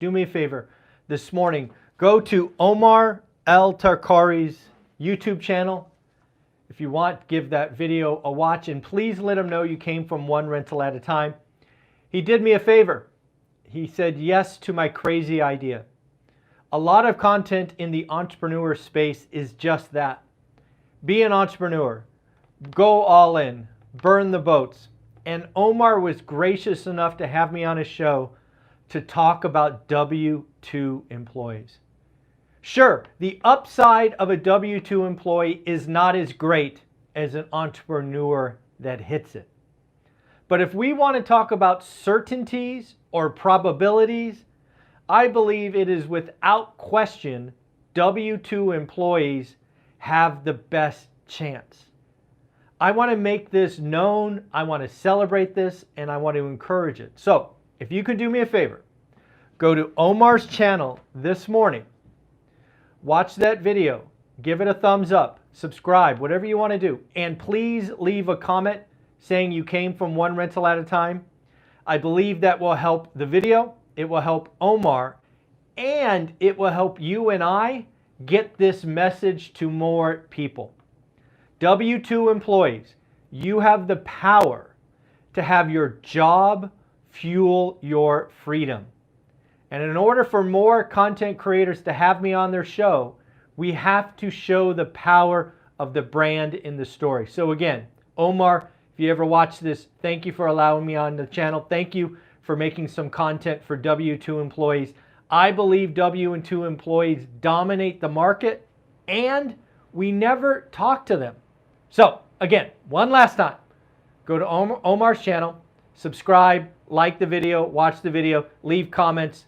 do me a favor this morning. Go to Omar El Tarkari's YouTube channel. If you want, give that video a watch, and please let him know you came from One Rental at a Time. He did me a favor. He said yes to my crazy idea. A lot of content in the entrepreneur space is just that. Be an entrepreneur. Go all in. Burn the boats. And Omar was gracious enough to have me on his show to talk about W-2 employees. Sure, the upside of a W-2 employee is not as great as an entrepreneur that hits it. But if we want to talk about certainties or probabilities, I believe it is without question W-2 employees have the best chance. I want to make this known, I want to celebrate this, and I want to encourage it. So, if you could do me a favor, go to Omar's channel this morning, watch that video, give it a thumbs up, subscribe, whatever you want to do, and please leave a comment saying you came from One Rental at a Time. I believe that will help the video, it will help Omar, and it will help you and I get this message to more people. W-2 employees, you have the power to have your job fuel your freedom. And in order for more content creators to have me on their show, we have to show the power of the brand in the story. So again, Omar, if you ever watch this, thank you for allowing me on the channel. Thank you for making some content for W-2 employees. I believe W-2 employees dominate the market, and we never talk to them. So again, one last time, go to Omar's channel, subscribe, like the video, watch the video, leave comments,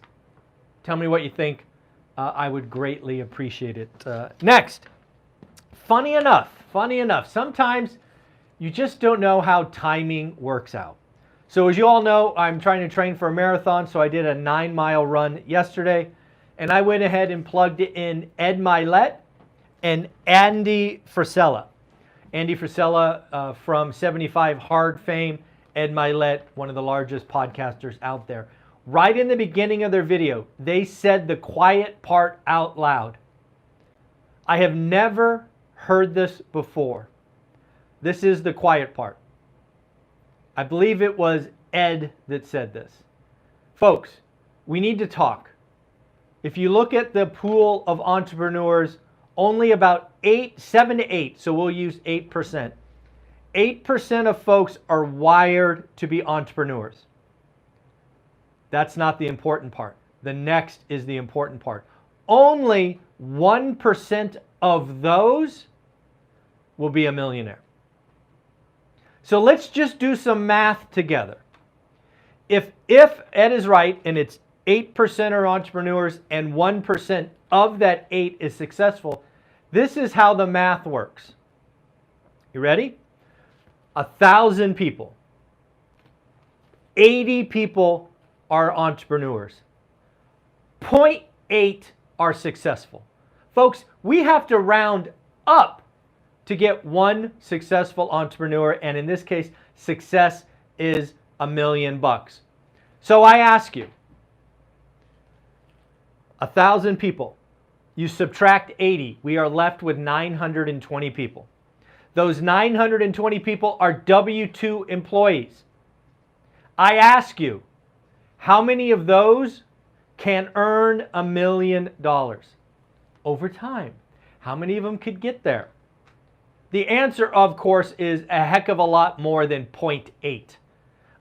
tell me what you think. I would greatly appreciate it. Next, funny enough, sometimes you just don't know how timing works out. So as you all know, I'm trying to train for a marathon, so I did a 9-mile run yesterday, and I went ahead and plugged in Ed Milet and Andy Frisella. Andy Frisella from 75 Hard fame, Ed Milet, one of the largest podcasters out there. Right in the beginning of their video, they said the quiet part out loud. I have never heard this before. This is the quiet part. I believe it was Ed that said this. Folks, we need to talk. If you look at the pool of entrepreneurs, only about 7 to 8, so we'll use 8%. 8% of folks are wired to be entrepreneurs. That's not the important part. The next is the important part. Only 1% of those will be a millionaire. So let's just do some math together. If Ed is right and it's 8% are entrepreneurs and 1% of that 8 is successful, this is how the math works. You ready? 1,000 people. 80 people are entrepreneurs. 0.8 are successful. Folks, we have to round up to get one successful entrepreneur, and in this case, success is $1 million. So I ask you, 1,000 people, you subtract 80, we are left with 920 people. Those 920 people are W-2 employees. I ask you, how many of those can earn $1 million over time? How many of them could get there? The answer, of course, is a heck of a lot more than 0.8.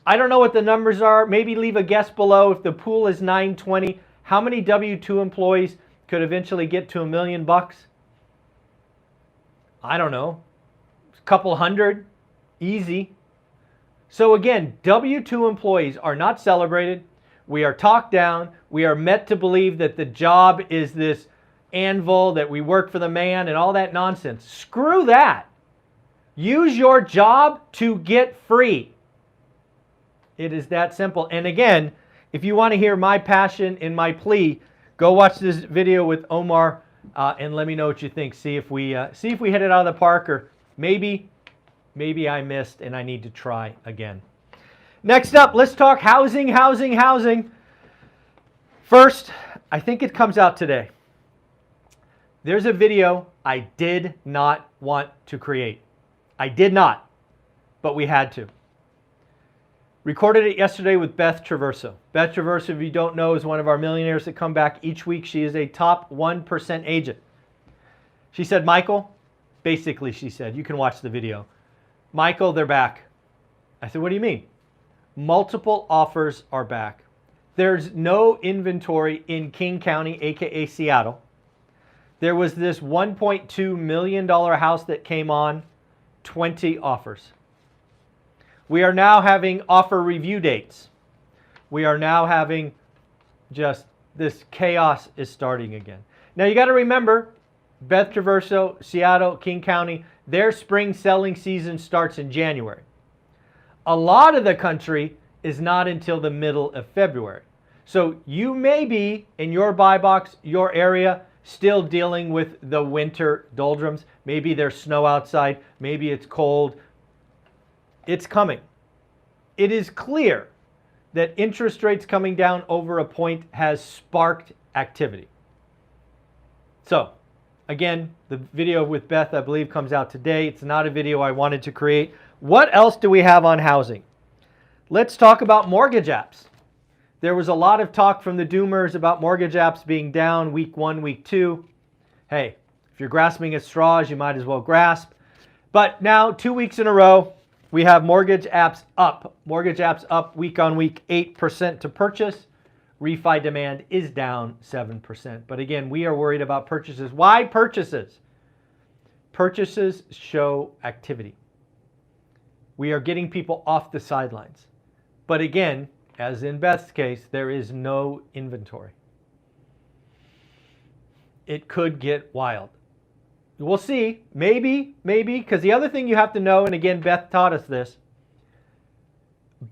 I don't know what the numbers are. Maybe leave a guess below. If the pool is 920, how many W-2 employees could eventually get to $1 million? I don't know. A couple hundred, easy. So again, W-2 employees are not celebrated. We are talked down. We are meant to believe that the job is this anvil, that we work for the man and all that nonsense. Screw that. Use your job to get free. It is that simple. And again, if you want to hear my passion and my plea, go watch this video with Omar and let me know what you think. See if we hit it out of the park, or maybe I missed and I need to try again. Next up, let's talk housing. First, I think it comes out today. There's a video I did not want to create. I did not, but we had to. Recorded it yesterday with Beth Traverso. Beth Traverso, if you don't know, is one of our millionaires that come back each week. She is a top 1% agent. She said, Michael, basically she said, you can watch the video. Michael, they're back. I said, what do you mean? Multiple offers are back. There's no inventory in King County, aka Seattle. There was this $1.2 million house that came on, 20 offers. We are now having offer review dates. We are now having just this chaos is starting again. Now you got to remember, Beth Traverso, Seattle, King County, their spring selling season starts in January. A lot of the country is not until the middle of February. So you may be in your buy box, your area, still dealing with the winter doldrums. Maybe there's snow outside. Maybe it's cold. It's coming. It is clear that interest rates coming down over a point has sparked activity. So, again, the video with Beth, I believe, comes out today. It's not a video I wanted to create. What else do we have on housing? Let's talk about mortgage apps. There was a lot of talk from the doomers about mortgage apps being down week 1, week 2. Hey, if you're grasping at straws, you might as well grasp. But now, 2 weeks in a row, we have mortgage apps up. Mortgage apps up week on week, 8% to purchase. Refi demand is down 7%. But again, we are worried about purchases. Why purchases? Purchases show activity. We are getting people off the sidelines. But again, as in Beth's case, there is no inventory. It could get wild. We'll see. Maybe, because the other thing you have to know, and again, Beth taught us this,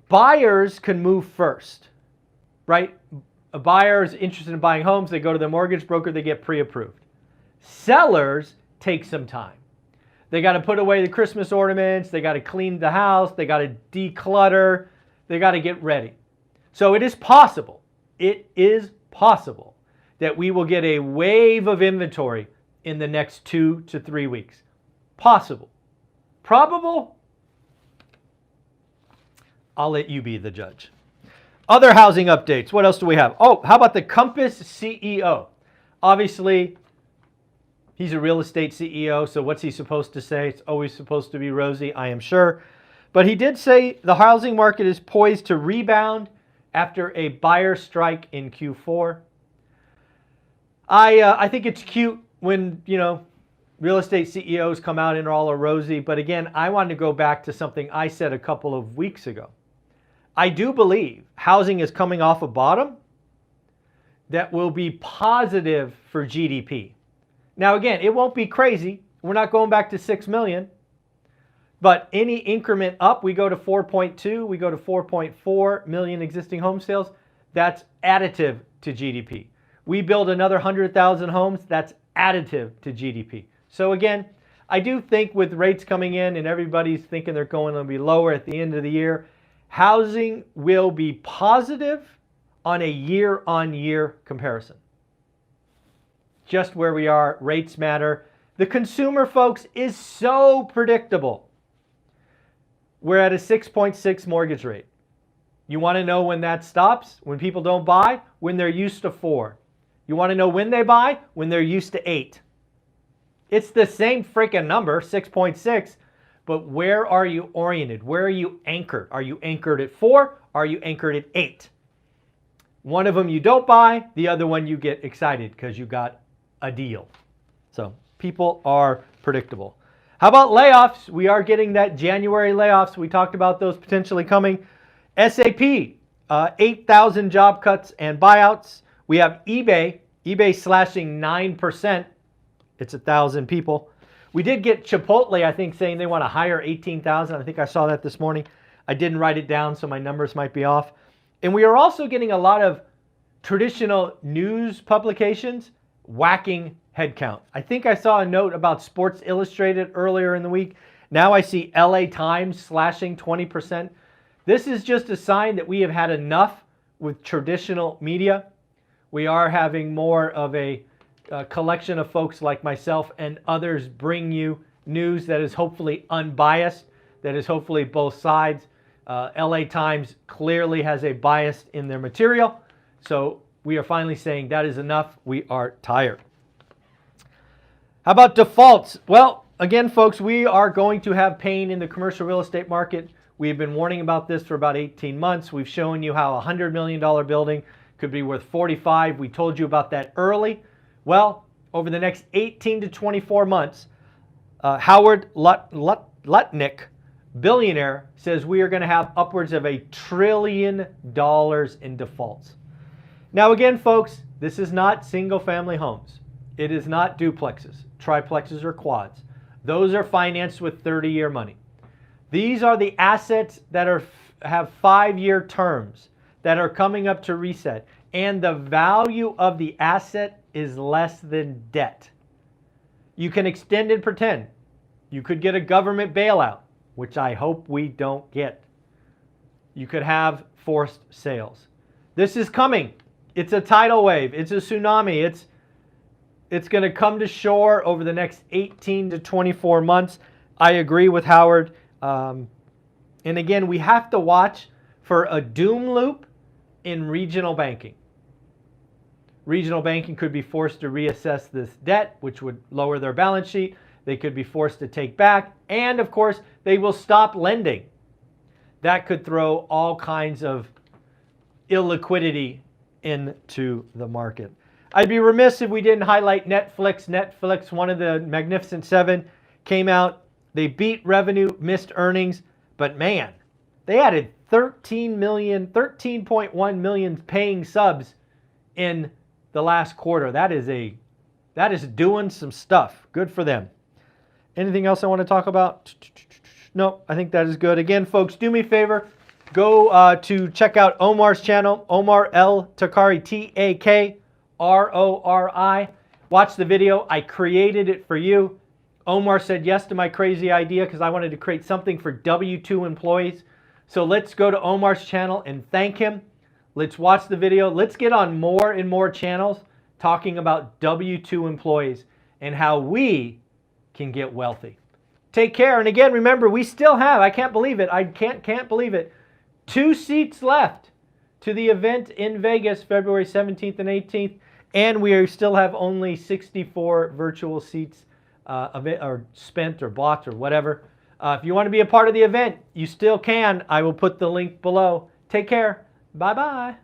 buyers can move first, right? A buyer is interested in buying homes. They go to the mortgage broker. They get pre-approved. Sellers take some time. They got to put away the Christmas ornaments. They got to clean the house. They got to declutter. They got to get ready. So it is possible that we will get a wave of inventory in the next 2 to 3 weeks. Possible. Probable? I'll let you be the judge. Other housing updates. What else do we have? Oh, how about the Compass CEO? Obviously, he's a real estate CEO, so what's he supposed to say? It's always supposed to be rosy, I am sure. But he did say the housing market is poised to rebound after a buyer strike in Q4. I think it's cute when, real estate CEOs come out and all are rosy. But again, I wanted to go back to something I said a couple of weeks ago. I do believe housing is coming off a bottom that will be positive for GDP. Now, again, it won't be crazy. We're not going back to 6 million. But any increment up, we go to 4.2, we go to 4.4 million existing home sales. That's additive to GDP. We build another 100,000 homes, that's additive to GDP. So again, I do think with rates coming in and everybody's thinking they're going to be lower at the end of the year, housing will be positive on a year-on-year comparison. Just where we are, rates matter. The consumer, folks, is so predictable. We're at a 6.6 mortgage rate. You want to know when that stops? When people don't buy? When they're used to 4. You want to know when they buy? When they're used to 8. It's the same freaking number, 6.6, but where are you oriented? Where are you anchored? Are you anchored at 4? Are you anchored at 8? One of them you don't buy, the other one you get excited because you got a deal. So people are predictable. How about layoffs? We are getting that January layoffs. We talked about those potentially coming. SAP, 8,000 job cuts and buyouts. We have eBay slashing 9%. It's 1,000 people. We did get Chipotle, I think, saying they want to hire 18,000. I think I saw that this morning. I didn't write it down, so my numbers might be off. And we are also getting a lot of traditional news publications whacking headcount. I think I saw a note about Sports Illustrated earlier in the week. Now I see LA Times slashing 20%. This is just a sign that we have had enough with traditional media. We are having more of a collection of folks like myself and others bring you news that is hopefully unbiased, that is hopefully both sides. LA Times clearly has a bias in their material. So we are finally saying that is enough. We are tired. How about defaults? Well, again, folks, we are going to have pain in the commercial real estate market. We've been warning about this for about 18 months. We've shown you how a $100 million building could be worth 45. We told you about that early. Well, over the next 18 to 24 months, Howard Lutnick, billionaire, says we are going to have upwards of $1 trillion in defaults. Now again, folks, this is not single-family homes. It is not duplexes, triplexes, or quads. Those are financed with 30-year money. These are the assets that have 5-year terms that are coming up to reset, and the value of the asset is less than debt. You can extend and pretend. You could get a government bailout, which I hope we don't get. You could have forced sales. This is coming. It's a tidal wave. It's a tsunami. It's going to come to shore over the next 18 to 24 months. I agree with Howard. And again, we have to watch for a doom loop in regional banking. Regional banking could be forced to reassess this debt, which would lower their balance sheet. They could be forced to take back. And of course, they will stop lending. That could throw all kinds of illiquidity into the market. I'd be remiss if we didn't highlight Netflix. Netflix, one of the Magnificent Seven, came out. They beat revenue, missed earnings, but man, they added 13.1 million paying subs in the last quarter. That is doing some stuff. Good for them. Anything else I want to talk about? No, I think that is good. Again, folks, do me a favor. Go to check out Omar's channel, Omar L. Takari, T-A-K-R-O-R-I. Watch the video. I created it for you. Omar said yes to my crazy idea because I wanted to create something for W-2 employees. So let's go to Omar's channel and thank him. Let's watch the video. Let's get on more and more channels talking about W-2 employees and how we can get wealthy. Take care. And again, remember, we still have, I can't believe it, I can't believe it, 2 seats left to the event in Vegas, February 17th and 18th. And we still have only 64 virtual seats or spent or bought or whatever. If you want to be a part of the event, you still can. I will put the link below. Take care. Bye-bye.